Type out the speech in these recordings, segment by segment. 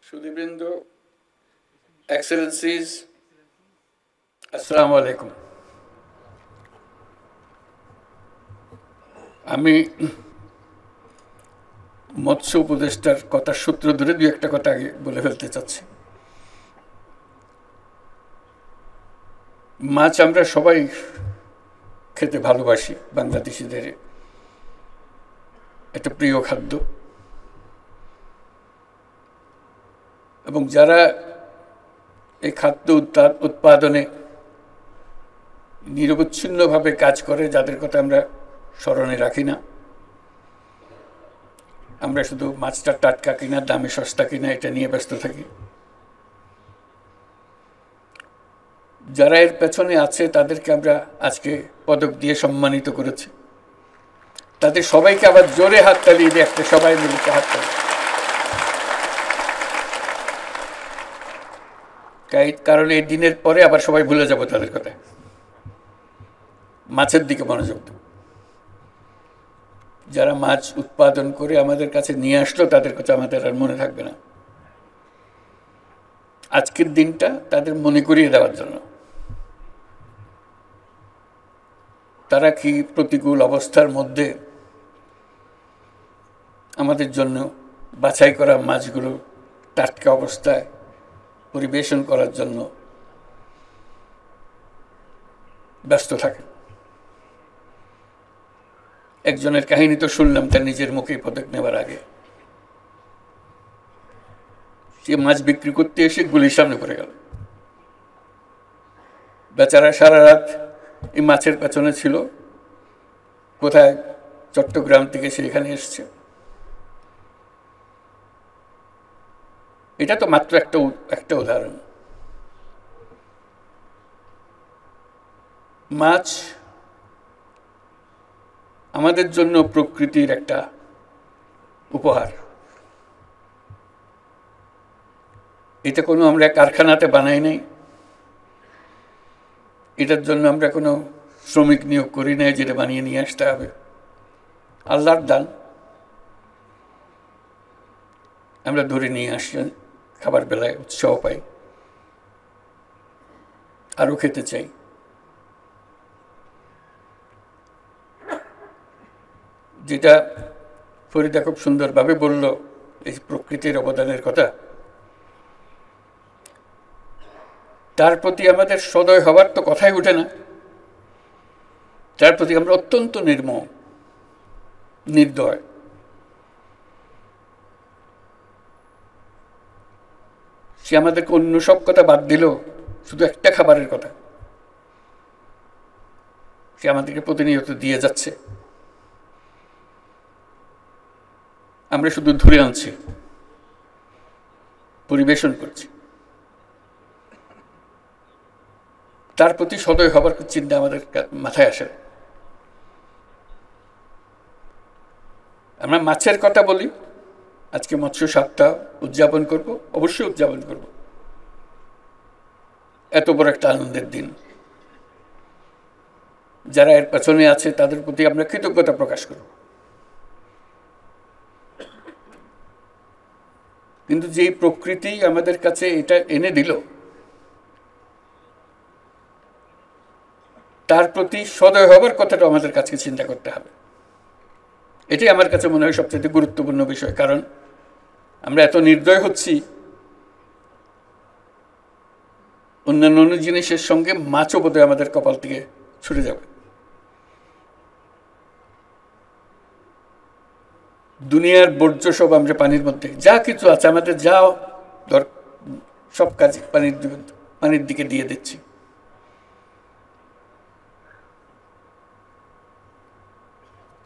সুধীবৃন্দ, এক্সেলেন্সিজ, আসসালামু আলাইকুম। আমি মৎস্য উপদেষ্টার কথার সূত্র ধরে দুই একটা কথা আগে বলে ফেলতে চাচ্ছি। মাছ আমরা সবাই খেতে ভালোবাসি, বাংলাদেশিদের একটা প্রিয় খাদ্য, এবং যারা এই খাদ্য উৎপাদনে নিরবচ্ছিন্নভাবে কাজ করে, যাদের কথা আমরা স্মরণে রাখি না। আমরা শুধু মাছটা টাটকা কিনা, দামে সস্তা কিনা, এটা নিয়ে ব্যস্ত থাকি। যারা এর পেছনে আছে তাদেরকে আমরা আজকে পদক দিয়ে সম্মানিত করেছি। তাদের সবাইকে আবার জোরে হাততালি দিয়ে একটা সবাই মিলে হাততালি, কারণ এই দিনের পরে আবার সবাই ভুলে যাব তাদের কথা। মাছের দিকে মনোযোগ দেব। যারা মাছ উৎপাদন করে আমাদের কাছে নিয়ে আসলো তাদের কথা আমাদের আর মনে থাকবে না। আজকের দিনটা তাদের মনে করিয়ে দেওয়ার জন্য। তারা কি প্রতিকূল অবস্থার মধ্যে আমাদের জন্য বাছাই করা মাছগুলো টাটকা অবস্থায় পরিবেশন করার জন্য ব্যস্ত থাকে। একজনের কাহিনী তো শুনলাম, তার নিজের মুখেই পদক নেওয়ার আগে সে মাছ বিক্রি করতে এসে গুলির সামনে পড়ে গেল। বেচারা সারা রাত এই মাছের পেছনে ছিল। কোথায় চট্টগ্রাম থেকে সে এখানে এসছে। এটা তো মাত্র একটা উদাহরণ। মাছ আমাদের জন্য প্রকৃতির একটা উপহার। এটা কোনো আমরা কারখানাতে বানাই নাই, এটার জন্য আমরা কোনো শ্রমিক নিয়োগ করি নাই যেটা বানিয়ে নিয়ে আসতে হবে। আল্লাহর দান, আমরা ধরে নিয়ে আসছেন, খাবার বেলায় উৎসাহ পাই, আরও খেতে চাই। যেটা ফরিদা খুব সুন্দরভাবে বলল, এই প্রকৃতির অবদানের কথা, তার প্রতি আমাদের সদয় হবার তো কথাই ওঠে না। তার প্রতি আমরা অত্যন্ত নির্দয়। সে আমাদেরকে অন্য সব কথা বাদ দিল, শুধু একটা খাবারের কথা সে আমাদেরকে প্রতিনিয়ত দিয়ে যাচ্ছে। আমরা শুধু ধরে আনছি, পরিবেশন করছি। তার প্রতি সদয় হবার চিন্তা আমাদের মাথায় আসে। আমরা মাছের কথা বলি, আজকে মৎস্য সপ্তাহ উদযাপন করব, অবশ্যই উদযাপন করব। এত বড় একটা আনন্দের দিন, যারা এর পেছনে আছে তাদের প্রতি আমরা কৃতজ্ঞতা প্রকাশ করব। কিন্তু যেই প্রকৃতি আমাদের কাছে এটা এনে দিল, তার প্রতি সদয় হবার কথাটা আমাদের কাছে চিন্তা করতে হবে। এটাই আমার কাছে মনে হয় সবচেয়ে গুরুত্বপূর্ণ বিষয়। কারণ আমরা এত নির্দয় হচ্ছি, অন্যান্য জিনিসের সঙ্গে মাছও বোধহয় আমাদের কপাল থেকে ছুটে যাবে। দুনিয়ার বর্জ্য সব আমরা পানির মধ্যে, যা কিছু আছে আমাদের, যা সব কাজে পানির দিকে দিয়ে দিচ্ছি।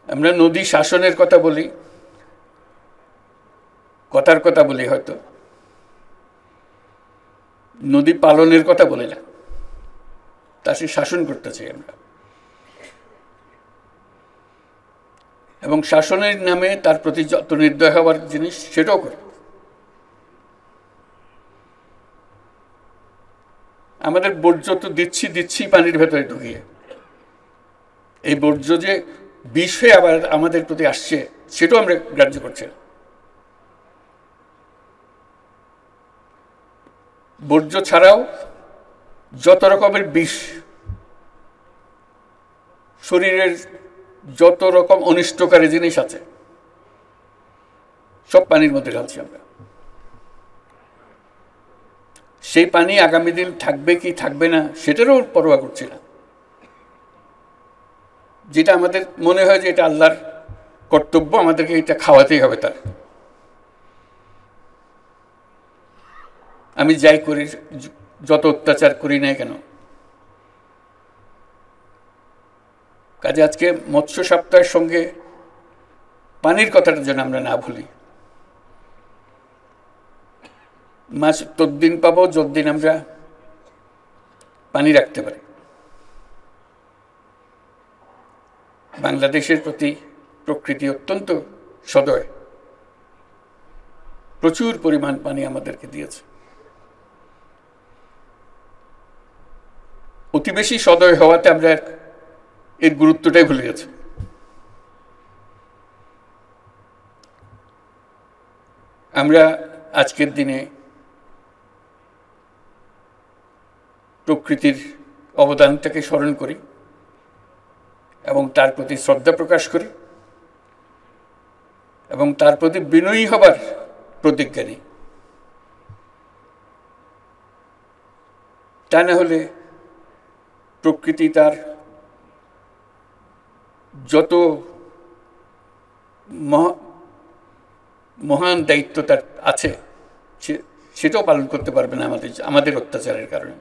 আমরা নদী শাসনের কথা বলি, কথার কথা বলি, হয়তো নদী পালনের কথা বলি না। তা সে শাসন করতে চাই আমরা, এবং শাসনের নামে তার প্রতি যত নির্দয় হওয়ার জিনিস সেটাও করি। আমাদের বর্জ্য তো দিচ্ছি পানির ভেতরে ঢুকিয়ে। এই বর্জ্য যে বিষ হয়ে আবার আমাদের প্রতি আসছে, সেটাও আমরা গ্রাহ্য করছি না। বর্জ্য ছাড়াও যত রকমের বিষ, শরীরের যত রকম অনিষ্টকারী জিনিস আছে সব পানির মধ্যে ঢালছি আমরা। সেই পানি আগামী দিন থাকবে কি থাকবে না সেটারও পরোয়া করছি না। যেটা আমাদের মনে হয় যে এটা আল্লাহর কর্তব্য, আমাদেরকে এটা খাওয়াতেই হবে তার। আমি যাই করি, যত অত্যাচার করি না কেন। কাজে আজকে মৎস্য সপ্তাহের সঙ্গে পানির কথাটা যেন আমরা না ভুলি। মাছ ততদিন পাবো যতদিন আমরা পানি রাখতে পারি। বাংলাদেশের প্রতি প্রকৃতি অত্যন্ত সদয়, প্রচুর পরিমাণ পানি আমাদেরকে দিয়েছে। অতি বেশি সদয় হওয়াতে আমরা এর গুরুত্বটাই ভুলে গেছি। আমরা আজকের দিনে প্রকৃতির অবদানটাকে স্মরণ করি এবং তার প্রতি শ্রদ্ধা প্রকাশ করি এবং তার প্রতি বিনয়ী হবার প্রতিজ্ঞা নিই। তা না হলে প্রকৃতি তার যত মহান দায়িত্ব তার আছে সেটাও পালন করতে পারবে না আমাদের অত্যাচারের কারণে।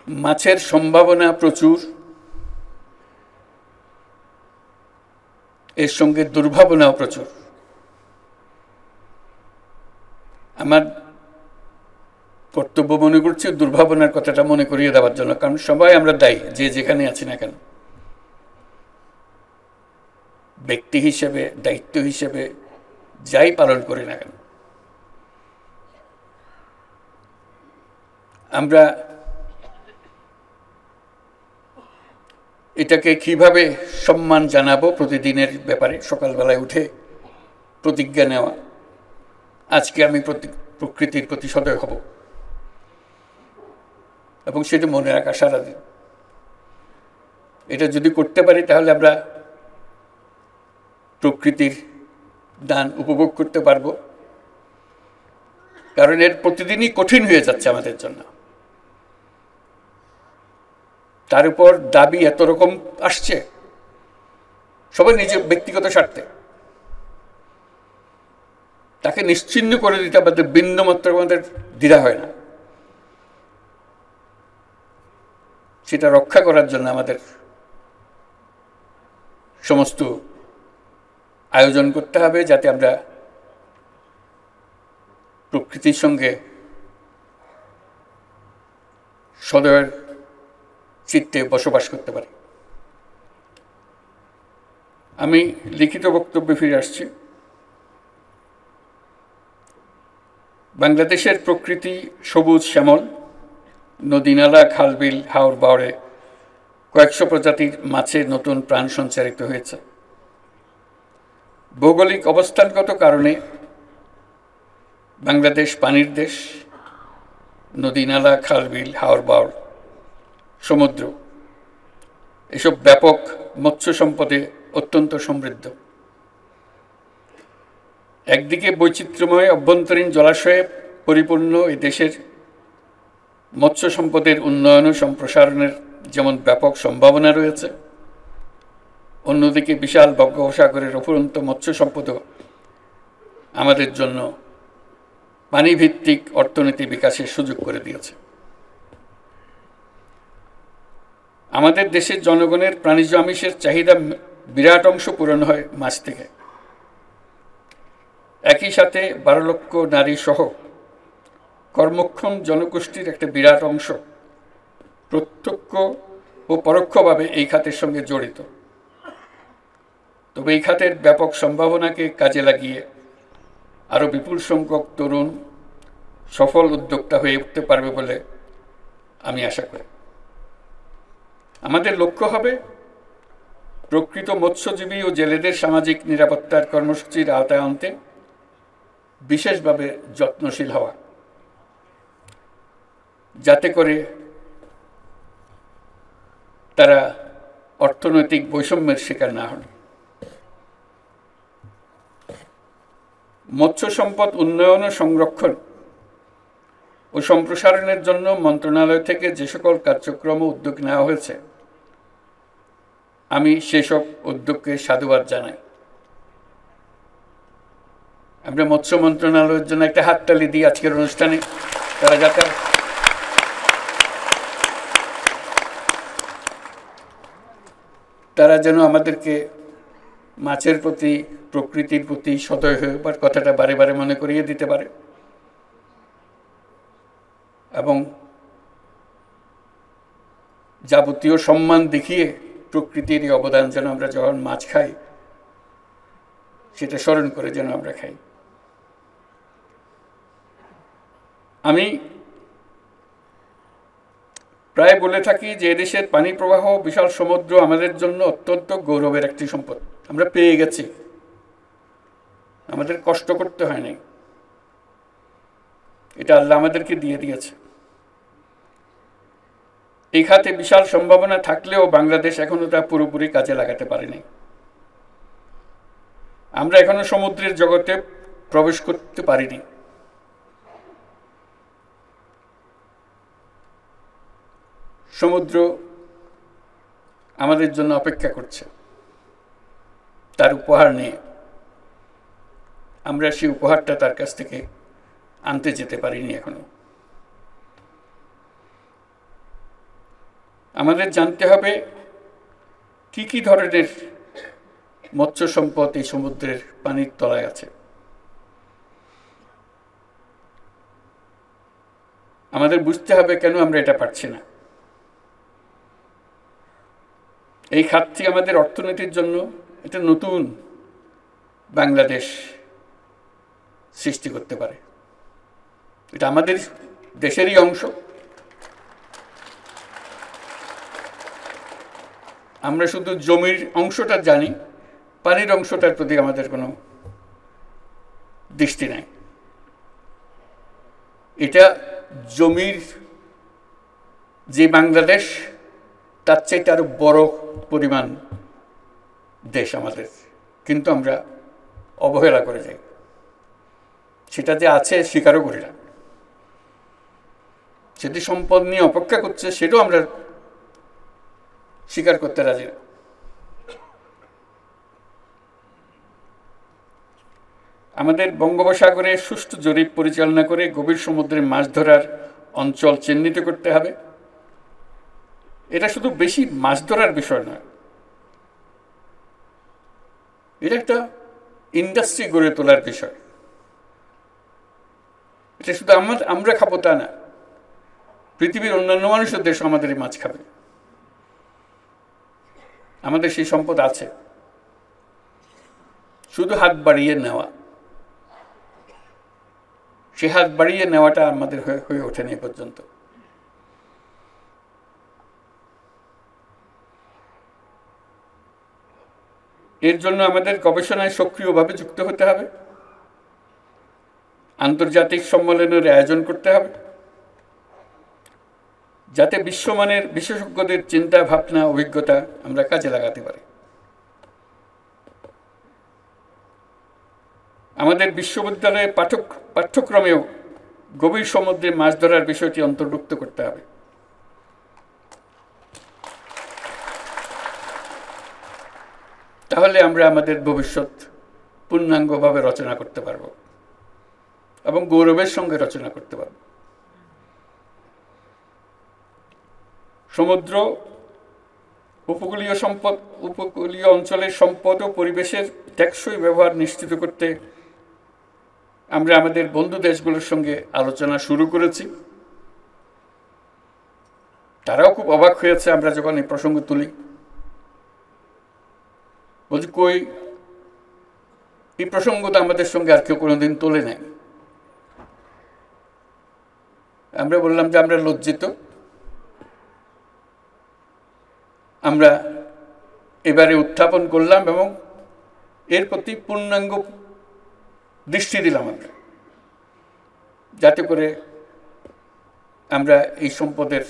মাছের সম্ভাবনা প্রচুর, এর সঙ্গে দুর্ভাবনাও প্রচুর। আমার কর্তব্য মনে করছি দুর্ভাবনার কথাটা মনে করিয়ে দেওয়ার জন্য, কারণ সবাই আমরা দায়ী, যে যেখানে আছি না কেন। ব্যক্তি হিসেবে, দায়িত্ব হিসেবে যাই পালন করি না কেন, আমরা এটাকে কিভাবে সম্মান জানাবো প্রতিদিনের ব্যাপারে সকালবেলায় উঠে প্রতিজ্ঞা নেওয়া, আজকে আমি প্রকৃতির প্রতি সদয় হব এবং সেটা মনে রাখা সারাদিন। এটা যদি করতে পারি তাহলে আমরা প্রকৃতির দান উপভোগ করতে পারবো, কারণ এর প্রতিদিনই কঠিন হয়ে যাচ্ছে আমাদের জন্য। তার উপর দাবি এত রকম আসছে, সবাই নিজের ব্যক্তিগত স্বার্থে। তাকে নিশ্চিহ্ন করে দিতে আমাদের বিন্দুমাত্র আমাদের দ্বিধা হয় না। সেটা রক্ষা করার জন্য আমাদের সমস্ত আয়োজন করতে হবে, যাতে আমরা প্রকৃতির সঙ্গে সদয়ের চিত্তে বসবাস করতে পারি। আমি লিখিত বক্তব্যে ফিরে আসছি। বাংলাদেশের প্রকৃতি সবুজ শ্যামল, নদী নালা, খালবিল, হাওর বাওড়ে কয়েকশো প্রজাতির মাছের নতুন প্রাণ সঞ্চারিত হয়েছে। ভৌগোলিক অবস্থানগত কারণে বাংলাদেশ পানির দেশ। নদী নালা, খালবিল, হাওর বাওড়, সমুদ্র এসব ব্যাপক মৎস্য সম্পদে অত্যন্ত সমৃদ্ধ। একদিকে বৈচিত্র্যময় অভ্যন্তরীণ জলাশয়ে পরিপূর্ণ এই দেশের মৎস্য সম্পদের উন্নয়ন ও সম্প্রসারণের যেমন ব্যাপক সম্ভাবনা রয়েছে, অন্যদিকে বিশাল বঙ্গোপসাগরের অফুরন্ত মৎস্য সম্পদও আমাদের জন্য পানিভিত্তিক অর্থনীতি বিকাশের সুযোগ করে দিয়েছে। আমাদের দেশের জনগণের প্রাণীজ আমিষের চাহিদা বিরাট অংশ পূরণ হয় মাছ থেকে। একই সাথে 12 লক্ষ নারী সহ কর্মক্ষম জনগোষ্ঠীর একটা বিরাট অংশ প্রত্যক্ষ ও পরোক্ষভাবে এই খাতের সঙ্গে জড়িত। তবে এই খাতের ব্যাপক সম্ভাবনাকে কাজে লাগিয়ে আরও বিপুল সংখ্যক তরুণ সফল উদ্যোক্তা হয়ে উঠতে পারবে বলে আমি আশা করি। আমাদের লক্ষ্য হবে প্রকৃত মৎস্যজীবী ও জেলেদের সামাজিক নিরাপত্তার কর্মসূচির আওতায় আনতে বিশেষভাবে যত্নশীল হওয়া, যাতে করে তারা অর্থনৈতিক বৈষম্যের শিকার না হন। মৎস্য সম্পদ উন্নয়ন ও সংরক্ষণ ও সম্প্রসারণের জন্য মন্ত্রণালয় থেকে যে সকল কার্যক্রম ও উদ্যোগ নেওয়া হয়েছে, আমি সেসব উদ্যোগকে সাধুবাদ জানাই। আমরা মৎস্য মন্ত্রণালয়ের জন্য একটা হাততালি দিই আজকের অনুষ্ঠানে। তারা যেন আমাদেরকে মাছের প্রতি, প্রকৃতির প্রতি সদয় হবার কথাটা বারে বারে মনে করিয়ে দিতে পারে, এবং যাবতীয় সম্মান দেখিয়ে প্রকৃতির এই অবদান যেন আমরা যখন মাছ খাই সেটা স্মরণ করে যেন আমরা খাই। আমি প্রায় বলে থাকি যে এদেশের পানি প্রবাহ, বিশাল সমুদ্র আমাদের জন্য অত্যন্ত গৌরবের একটি সম্পদ। আমরা পেয়ে গেছি, আমাদের কষ্ট করতে হয় নাই, এটা আল্লাহ আমাদেরকে দিয়ে দিয়েছে। এই খাতে বিশাল সম্ভাবনা থাকলেও বাংলাদেশ এখনো তা পুরোপুরি কাজে লাগাতে পারেনি। আমরা এখনো সমুদ্রের জগতে প্রবেশ করতে পারিনি। সমুদ্র আমাদের জন্য অপেক্ষা করছে তার উপহার নিয়ে। আমরা সেই উপহারটা তার কাছ থেকে আনতে যেতে পারিনি এখনো। আমাদের জানতে হবে কি কি ধরনের মৎস্য সম্পদ এই সমুদ্রের পানির তলায় আছে। আমাদের বুঝতে হবে কেন আমরা এটা পারছি না। এই খাতটি আমাদের অর্থনীতির জন্য একটা নতুন বাংলাদেশ সৃষ্টি করতে পারে। এটা আমাদের দেশেরই অংশ। আমরা শুধু জমির অংশটা জানি, পানির অংশটার প্রতি আমাদের কোনো দৃষ্টি নাই। এটা জমির যে বাংলাদেশ, তার চাইতে আরো বড় পরিমাণ দেশ আমাদের, কিন্তু আমরা অবহেলা করে যাই। সেটা যে আছে স্বীকারও করি না। সেটি সম্পদ নিয়ে অপেক্ষা করছে, সেটাও আমরা স্বীকার করতে রাজি না। আমাদের বঙ্গোপসাগরে সুষ্ঠু জরিপ পরিচালনা করে গভীর সমুদ্রে মাছ ধরার অঞ্চল চিহ্নিত করতে হবে। এটা শুধু বেশি মাছ ধরার বিষয় নয়, এটা একটা ইন্ডাস্ট্রি গড়ে তোলার বিষয়। এটা শুধু আমরা খাবো তা না, পৃথিবীর অন্যান্য মানুষের দেশ আমাদের এই মাছ খাবে। আমাদের সেই সম্পদ আছে, শুধু হাত বাড়িয়ে নেওয়া। সে হাত বাড়িয়ে নেওয়াটা আমাদের হয়ে ওঠেনি এ পর্যন্ত। এর জন্য আমাদের গবেষণায় সক্রিয়ভাবে যুক্ত হতে হবে, আন্তর্জাতিক সম্মেলনের আয়োজন করতে হবে, যাতে বিশ্বমানের বিশেষজ্ঞদের চিন্তা ভাবনা, অভিজ্ঞতা আমরা কাজে লাগাতে পারি। আমাদের বিশ্ববিদ্যালয়ের পাঠ্যক্রমেও গভীর সমুদ্রে মাছ ধরার বিষয়টি অন্তর্ভুক্ত করতে হবে। তাহলে আমরা আমাদের ভবিষ্যৎ পূর্ণাঙ্গভাবে রচনা করতে পারব এবং গৌরবের সঙ্গে রচনা করতে পারব। সমুদ্র, উপকূলীয় অঞ্চলের সম্পদ ও পরিবেশের টেকসই ব্যবহার নিশ্চিত করতে আমরা আমাদের বন্ধু দেশগুলোর সঙ্গে আলোচনা শুরু করেছি। তারাও খুব অবাক হয়েছে আমরা যখন এই প্রসঙ্গ তুলি। বলছি, কই, এই প্রসঙ্গ তো আমাদের সঙ্গে আর কেউ কোনোদিন তোলে নাই। আমরা বললাম যে আমরা লজ্জিত, আমরা এবারে উত্থাপন করলাম এবং এর প্রতি পূর্ণাঙ্গ দৃষ্টি দিলাম আমরা। যাতে করে আমরা এই সম্পদের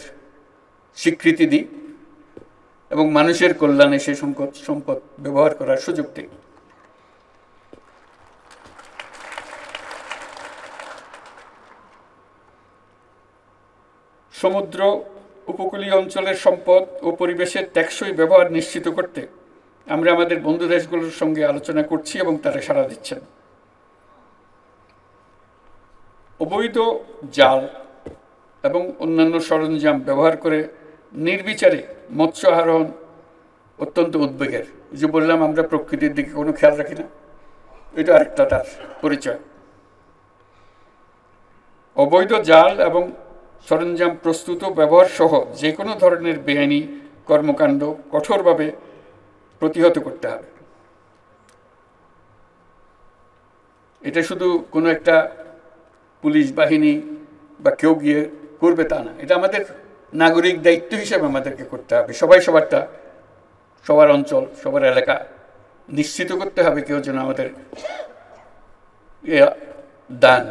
স্বীকৃতি দিই এবং মানুষের কল্যাণে সেই সম্পদ ব্যবহার করার সুযোগ দিই। সমুদ্র উপকূলীয় অঞ্চলের সম্পদ ও পরিবেশের টেকসই ব্যবহার নিশ্চিত করতে আমরা আমাদের বন্ধু দেশগুলোর সঙ্গে আলোচনা করছি এবং তারা সাড়া দিচ্ছেন। অবৈধ জাল এবং অন্যান্য সরঞ্জাম ব্যবহার করে নির্বিচারে মৎস্য আহরণ অত্যন্ত উদ্বেগের। যে বললাম আমরা প্রকৃতির দিকে কোনো খেয়াল রাখি না, এটা আরেকটা তার পরিচয়। অবৈধ জাল এবং সরঞ্জাম প্রস্তুত ব্যবহার সহ যে কোনো ধরনের বেআইনি কর্মকাণ্ড কঠোরভাবে প্রতিহত করতে হবে। এটা শুধু কোনো একটা পুলিশ বাহিনী বা কেউ গিয়ে করবে তা না, এটা আমাদের নাগরিক দায়িত্ব হিসেবে আমাদেরকে করতে হবে। সবাই সবারটা, সবার অঞ্চল, সবার এলাকা নিশ্চিত করতে হবে কেউ যেন আমাদের দান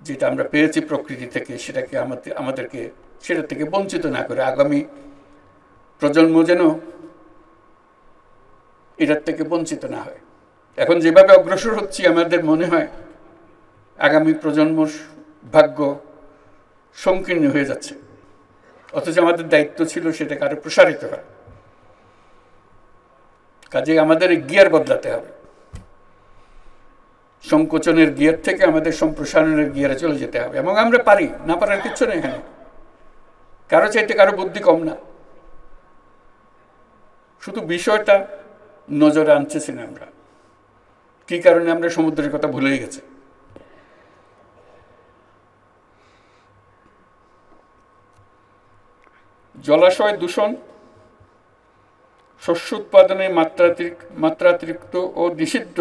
যেটা আমরা পেয়েছি প্রকৃতি থেকে সেটাকে আমাদেরকে সেটা থেকে বঞ্চিত না করে আগামী প্রজন্ম যেন এটার থেকে বঞ্চিত না হয়। এখন যেভাবে অগ্রসর হচ্ছি আমাদের মনে হয় আগামী প্রজন্মর ভাগ্য সংকীর্ণ হয়ে যাচ্ছে, অথচ আমাদের দায়িত্ব ছিল সেটাকে আরো প্রসারিত করা। কাজেই আমাদের গিয়ার বদলাতে হবে, সংকোচনের গিয়ার থেকে আমাদের সম্প্রসারণের গিয়ারে চলে যেতে হবে। এবং আমরা পারি, না পারার কিচ্ছু নেই এখানে, কারো চাইতে কারো বুদ্ধি কম না, শুধু বিষয়টা নজরে আনতেছি না আমরা। কি কারণে আমরা সমুদ্রের কথা ভুলেই গেছি। জলাশয় দূষণ, শস্য উৎপাদনে মাত্রাতিরিক্ত ও নিষিদ্ধ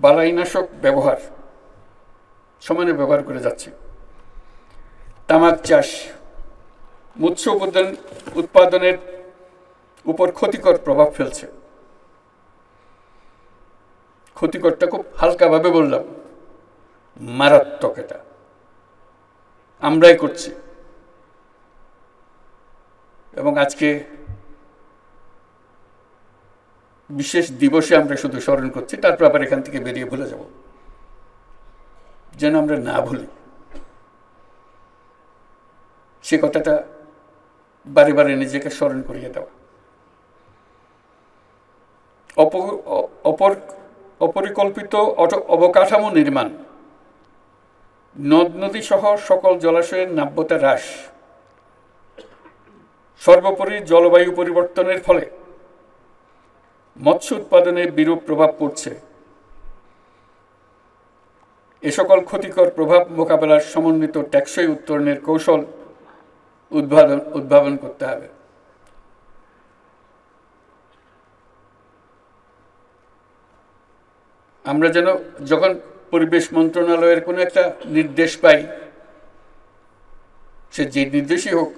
বালাইনাশক ব্যবহার সমানে ব্যবহার করে যাচ্ছে। তামাক চাষ মৎস্য উৎপাদনের উপর ক্ষতিকর প্রভাব ফেলছে। ক্ষতিকরটা খুব হালকাভাবে বললাম, মারাত্মক। এটা আমরাই করছি এবং আজকে বিশেষ দিবসে আমরা শুধু স্মরণ করছি, তারপর আবার এখান থেকে বেরিয়ে ভুলে যাব, যেন আমরা না ভুলি। সে কথাটা বারে বারে নিজেকে স্মরণ করিয়ে দেওয়া। অপরিকল্পিত অবকাঠামো নির্মাণ, নদ নদী সহ সকল জলাশয়ের নাব্যতা হ্রাস, সর্বোপরি জলবায়ু পরিবর্তনের ফলে মৎস্য উৎপাদনে বিরূপ প্রভাব পড়ছে। এ সকল ক্ষতিকর প্রভাব মোকাবেলার সমন্বিত টেকসই উত্তরণের কৌশল উদ্ভাবন করতে হবে। আমরা যেন যখন পরিবেশ মন্ত্রণালয়ের কোনো একটা নির্দেশ পাই, সে যে নির্দেশই হোক,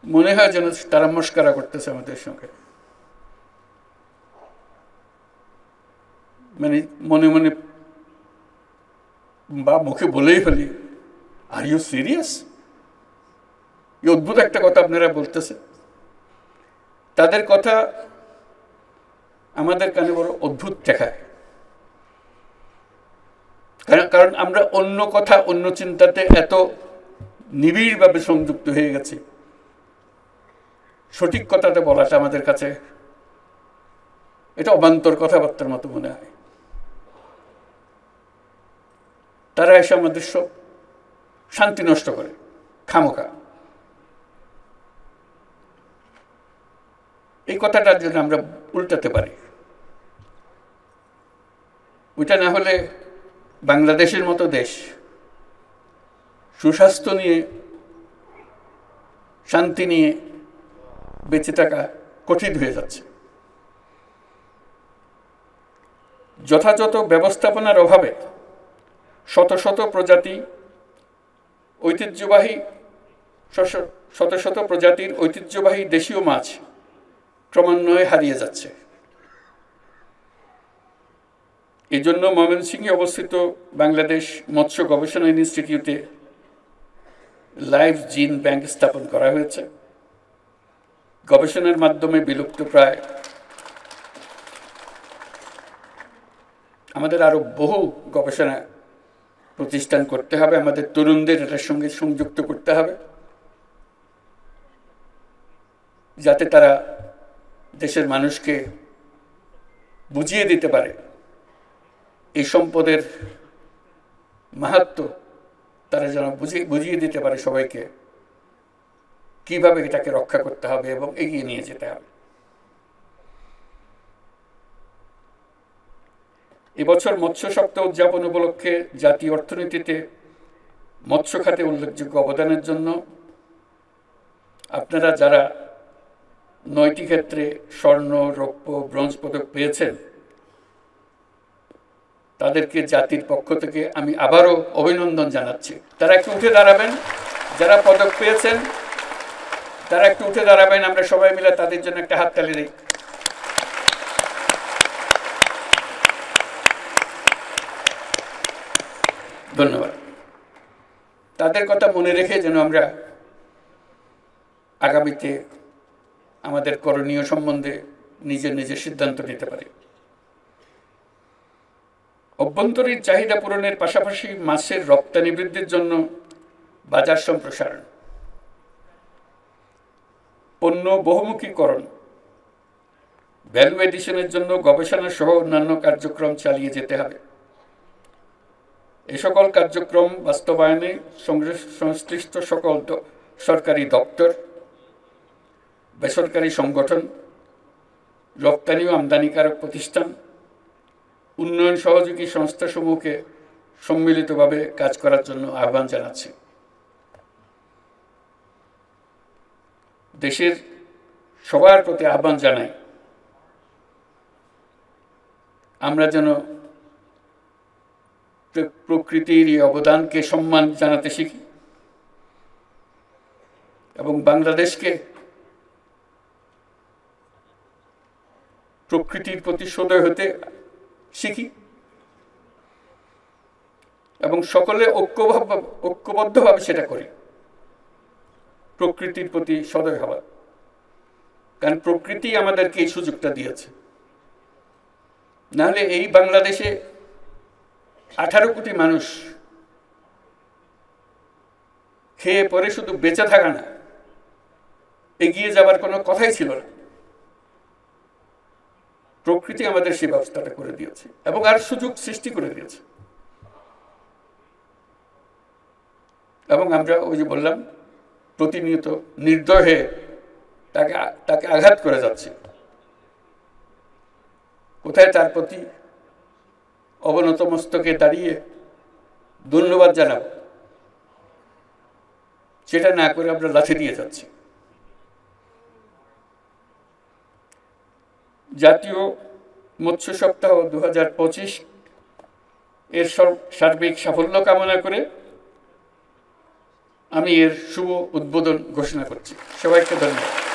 মনে হয় যেন তারা মস্করা করতেছে আমাদের সঙ্গে। মানে মনে মনে বা মুখে বলেই ফেলি, আর ইউ সিরিয়াস? এই অদ্ভুত একটা কথা আপনারা বলতেছে। তাদের কথা আমাদের কানে বড় অদ্ভুত দেখায়, কারণ আমরা অন্য কথা, অন্য চিন্তাতে এত নিবিড়ভাবে সংযুক্ত হয়ে গেছি, সঠিক কথাটা বলাটা আমাদের কাছে এটা অবান্তর কথাবার্তার মতো মনে হয়। তারা এসে আমাদের সব শান্তি নষ্ট করে খামোখা। এই কথাটার জন্য আমরা উল্টাতে পারি। ওইটা না হলে বাংলাদেশের মতো দেশ সুস্বাস্থ্য নিয়ে, শান্তি নিয়ে বেঁচে থাকা কঠিন হয়ে যাচ্ছে। যথাযথ ব্যবস্থাপনার অভাবে শত শত প্রজাতির ঐতিহ্যবাহী দেশীয় মাছ ক্রমান্বয়ে হারিয়ে যাচ্ছে। এই জন্য ময়মনসিংহে অবস্থিত বাংলাদেশ মৎস্য গবেষণা ইনস্টিটিউটে লাইভ জিন ব্যাংক স্থাপন করা হয়েছে। গবেষণার মাধ্যমে বিলুপ্ত প্রায় আমাদের আরো বহু গবেষণা প্রতিষ্ঠান করতে হবে, আমাদের তরুণদের এটার সঙ্গে সংযুক্ত করতে হবে, যাতে তারা দেশের মানুষকে বুঝিয়ে দিতে পারে এই সম্পদের মাহাত্ম্য, তারা যেন বুঝিয়ে দিতে পারে সবাইকে কিভাবে এটাকে রক্ষা করতে হবে এবং এগিয়ে নিয়ে যেতে হবে। এবছর মৎস্য সপ্তাহ উদযাপন উপলক্ষে জাতীয় অর্থনীতিতে মৎস্য খাতে উল্লেখযোগ্য অবদানের জন্য আপনারা যারা 9টি ক্ষেত্রে স্বর্ণ, রৌপ্য, ব্রোঞ্জ পদক পেয়েছেন তাদেরকে জাতির পক্ষ থেকে আমি আবারও অভিনন্দন জানাচ্ছি। তারা একটু উঠে দাঁড়াবেন, যারা পদক পেয়েছেন তারা একটু উঠে দাঁড়াবেন, আমরা সবাই মিলে তাদের জন্য একটা হাততালি দিই। ধন্যবাদ। তাদের কথা মনে রেখে যেন আমরা আগামীতে আমাদের করণীয় সম্বন্ধে নিজের নিজের সিদ্ধান্ত নিতে পারি। অভ্যন্তরীণ চাহিদা পূরণের পাশাপাশি মাছের রপ্তানি বৃদ্ধির জন্য বাজার সম্প্রসারণ, পণ্য বহুমুখীকরণ, ভ্যালু এডিশনের জন্য গবেষণা সহ অন্যান্য কার্যক্রম চালিয়ে যেতে হবে। এই সকল কার্যক্রম বাস্তবায়নে সংশ্লিষ্ট সকল সরকারি দপ্তর, বেসরকারি সংগঠন, রপ্তানি ও আমদানিকারক প্রতিষ্ঠান, উন্নয়ন সহযোগী সংস্থাসমূহকে সম্মিলিতভাবে কাজ করার জন্য আহ্বান জানাচ্ছি। দেশের সবার প্রতি আহ্বান জানাই আমরা যেন প্রকৃতির এই অবদানকে সম্মান জানাতে শিখি এবং বাংলাদেশকে প্রকৃতির প্রতি সদয় হতে শিখি এবং সকলে ঐক্যবদ্ধভাবে সেটা করি, প্রকৃতির প্রতি সদয় হওয়া। কারণ প্রকৃতি আমাদেরকে এই সুযোগটা দিয়েছে, নাহলে এই বাংলাদেশে 18 কোটি মানুষ খেয়ে পরে শুধু বেঁচে থাকা না, এগিয়ে যাবার কোনো কথাই ছিল না। প্রকৃতি আমাদের সেই ব্যবস্থাটা করে দিয়েছে এবং আর সুযোগ সৃষ্টি করে দিয়েছে। এবং আমরা ওই যে বললাম প্রতিনিয়ত নির্দয় হয়ে তাকে আঘাত করে যাচ্ছে। কোথায় তার প্রতি অবনত মস্তকে দাঁড়িয়ে ধন্যবাদ জানাব, সেটা না করে আমরা লাথি দিয়ে যাচ্ছি। জাতীয় মৎস্য সপ্তাহ 2025 এর সার্বিক সাফল্য কামনা করে আমি এর শুভ উদ্বোধন ঘোষণা করছি। সবাইকে ধন্যবাদ।